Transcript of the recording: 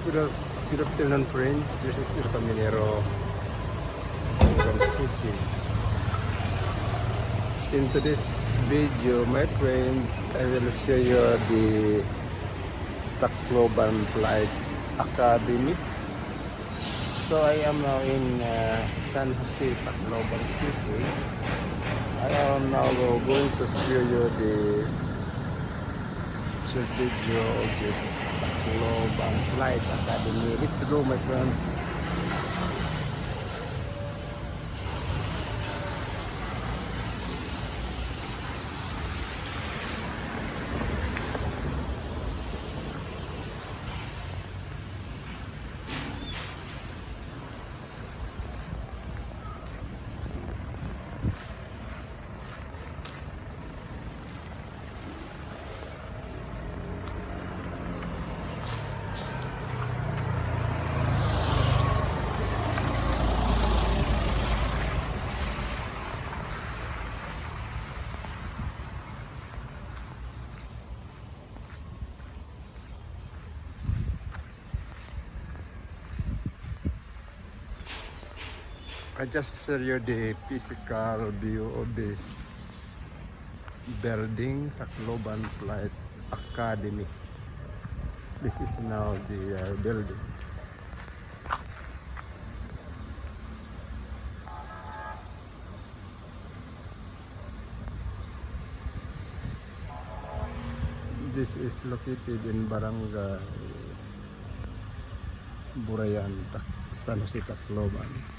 Good afternoon, friends. This is El Caminero from City. In today's video, my friends, I will show you the Tacloban Flight Academy. So I am now in San Jose, Tacloban City. I am now going to show you the short video of this Tacloban Flight Academy. Let's go, my friend. I just show you the physical view of this building, Tacloban Flight Academy. This is now the building. This is located in Barangay Burayan, San Jose, Tacloban.